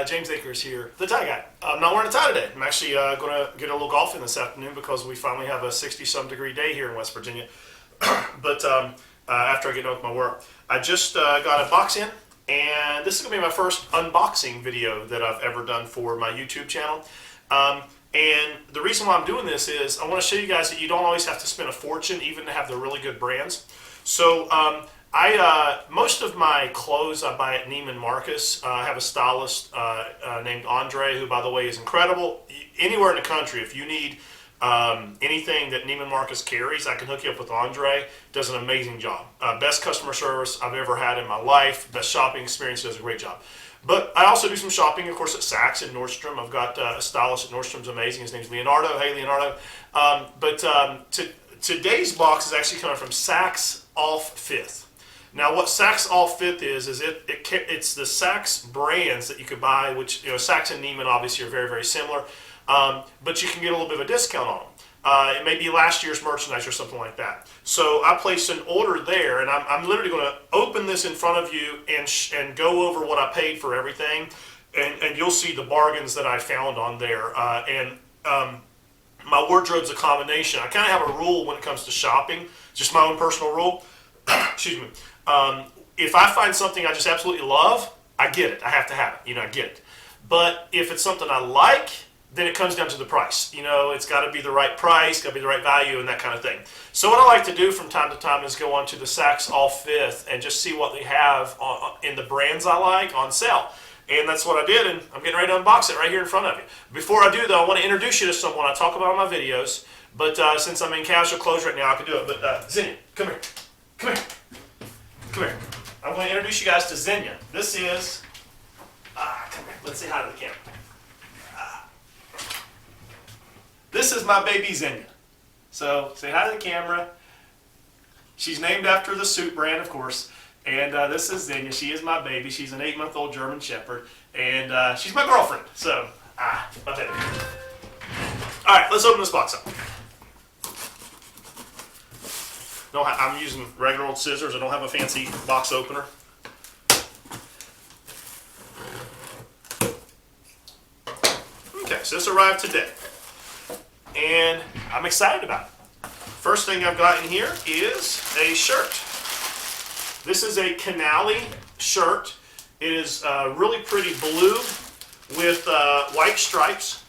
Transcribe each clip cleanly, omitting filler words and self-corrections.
James Akers here, the tie guy. I'm not wearing a tie today. I'm actually going to get a little golfing this afternoon because we finally have a 60-some degree day here in West Virginia. But after I get done with my work, I just got a box in, and this is going to be my first unboxing video that I've ever done for my YouTube channel. And the reason why I'm doing this is I want to show you guys that you don't always have to spend a fortune even to have the really good brands. So most of my clothes I buy at Neiman Marcus. I have a stylist named Andre, who, by the way, is incredible. Anywhere in the country, if you need anything that Neiman Marcus carries, I can hook you up with Andre. Does an amazing job. Best customer service I've ever had in my life. Best shopping experience. Does a great job. But I also do some shopping, of course, at Saks and Nordstrom. I've got a stylist at Nordstrom's amazing. His name's Leonardo. Hey, Leonardo. Today's box is actually coming from Saks Off Fifth. Now, what Saks Off Fifth is it's the Saks brands that you could buy, which, you know, Saks and Neiman obviously are very, very similar, but you can get a little bit of a discount on them. It may be last year's merchandise or something like that. So I placed an order there, and I'm literally going to open this in front of you and go over what I paid for everything, and you'll see the bargains that I found on there. My wardrobe's a combination. I kind of have a rule when it comes to shopping, just my own personal rule. Excuse me. If I find something I just absolutely love, I get it. I have to have it. You know, I get it. But if it's something I like, then it comes down to the price. You know, it's got to be the right price, got to be the right value, and that kind of thing. So what I like to do from time to time is go onto the Saks Off Fifth and just see what they have in the brands I like on sale. And that's what I did, and I'm getting ready to unbox it right here in front of you. Before I do, though, I want to introduce you to someone I talk about in my videos. But since I'm in casual clothes right now, I can do it. But Xenia, come here. Come here. Come here. I'm going to introduce you guys to Xenia. This is, come here. Let's say hi to the camera. This is my baby Xenia. So say hi to the camera. She's named after the suit brand, of course. And this is Xenia. She is my baby. She's an 8-month-old German Shepherd. And she's my girlfriend. So, my baby. All right, let's open this box up. No, I'm using regular old scissors. I don't have a fancy box opener. Okay, so this arrived today, and I'm excited about it. First thing I've got in here is a shirt. This is a Canali shirt. It is really pretty blue with white stripes,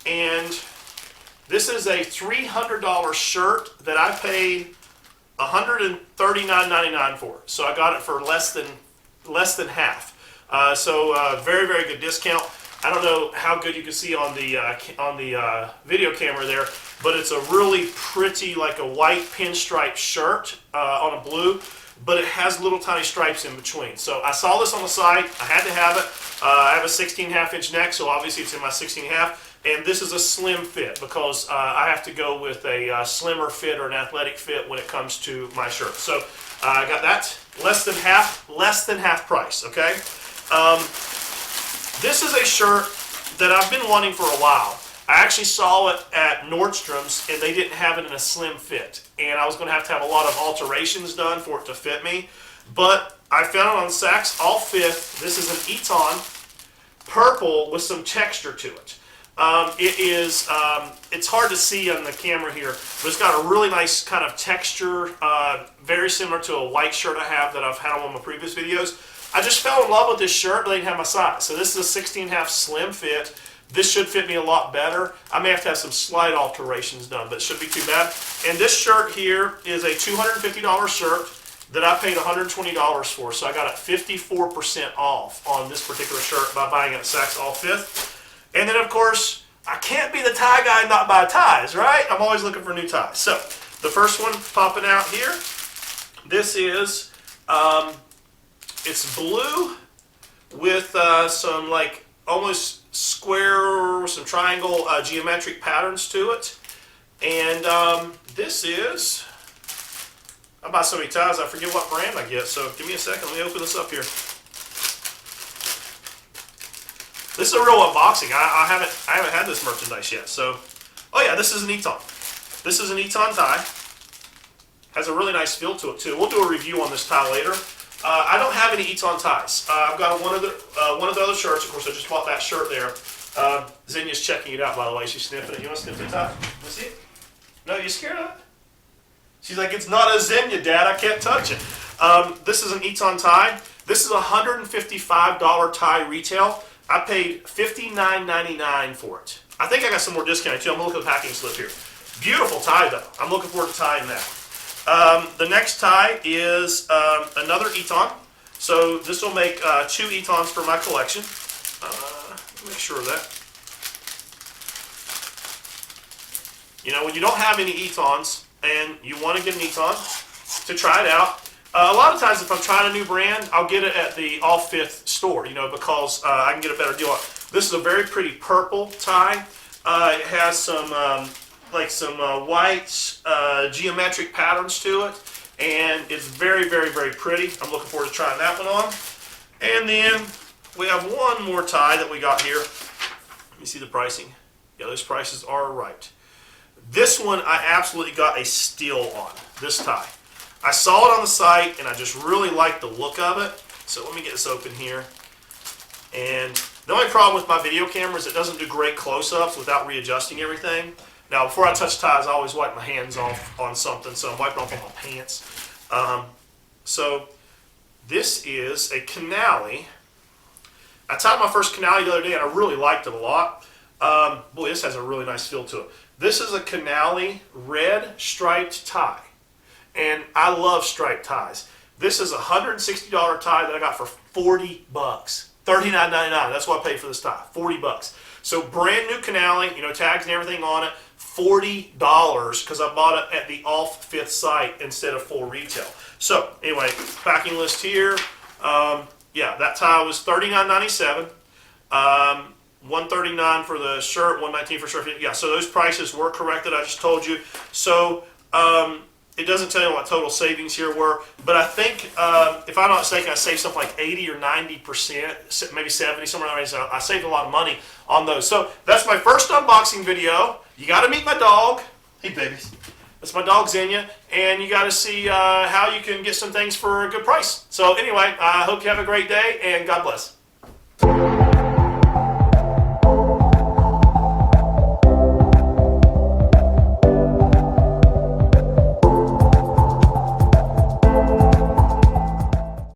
and this is a $300 shirt that I paid $139.99 for. So I got it for less than half. Very, very good discount. I don't know how good you can see on the video camera there, but it's a really pretty, like a white pinstripe shirt on a blue, but it has little tiny stripes in between. So I saw this on the site. I had to have it. I have a 16.5 inch neck, so obviously it's in my 16.5. And this is a slim fit because I have to go with a slimmer fit or an athletic fit when it comes to my shirt. So I got that less than half price. Okay. This is a shirt that I've been wanting for a while. I actually saw it at Nordstrom's and they didn't have it in a slim fit, and I was going to have a lot of alterations done for it to fit me. But I found it on Saks Off Fifth. This is an Eton purple with some texture to it. It's hard to see on the camera here, but it's got a really nice kind of texture, very similar to a white shirt I have that I've had on one of my previous videos. I just fell in love with this shirt, but they didn't have my size. So this is a 16.5 slim fit. This should fit me a lot better. I may have to have some slight alterations done, but it shouldn't be too bad. And this shirt here is a $250 shirt that I paid $120 for. So I got it 54% off on this particular shirt by buying it at Saks Off Fifth. And then, of course, I can't be the tie guy and not buy ties, right? I'm always looking for new ties. So, the first one popping out here, this is, it's blue with some, like, almost square, some triangle geometric patterns to it. And this is, I buy so many ties, I forget what brand I get. So, give me a second. Let me open this up here. This is a real unboxing. I haven't had this merchandise yet. So, oh yeah, this is an Eton. This is an Eton tie. Has a really nice feel to it too. We'll do a review on this tie later. I don't have any Eton ties. I've got one of the other shirts. Of course, I just bought that shirt there. Xenia's checking it out, by the way. She's sniffing it. You want to sniff the tie? Want to see it? No, you scared of it? She's like, it's not a Xenia, Dad. I can't touch it. This is an Eton tie. This is a $155 tie retail. I paid $59.99 for it. I think I got some more discount too. I'm going to look at the packing slip here. Beautiful tie, though. I'm looking forward to tying that. The next tie is another Eton. So this will make 2 Etons for my collection. Make sure of that. You know, when you don't have any Etons and you want to get an Eton to try it out, a lot of times if I'm trying a new brand, I'll get it at the Off Fifth store, you know, because I can get a better deal. This is a very pretty purple tie. It has some white geometric patterns to it, and it's very, very, very pretty. I'm looking forward to trying that one on. And then we have one more tie that we got here. Let me see the pricing. Yeah, those prices are right. This one I absolutely got a steal on, this tie. I saw it on the site and I just really liked the look of it. So let me get this open here. And the only problem with my video camera is it doesn't do great close-ups without readjusting everything. Now, before I touch ties, I always wipe my hands off on something, so I'm wiping off on my pants. So this is a Canali. I tied my first Canali the other day and I really liked it a lot. Boy, this has a really nice feel to it. This is a Canali red striped tie. And I love striped ties. This is a $160 tie that I got for 40 bucks. $39.99. That's what I paid for this tie. 40 bucks. So brand new Canali, you know, tags and everything on it. $40 because I bought it at the Off Fifth site instead of full retail. So anyway, packing list here. Yeah, that tie was $39.97. $139 for the shirt, $119 for shirt. Yeah, so those prices were correct that I just told you. So it doesn't tell you what total savings here were, but I think, if I'm not mistaken, I saved something like 80 or 90%, maybe 70, somewhere around there. So I saved a lot of money on those. So that's my first unboxing video. You got to meet my dog. Hey, babies. That's my dog, Xenia, and you got to see how you can get some things for a good price. So anyway, I hope you have a great day, and God bless.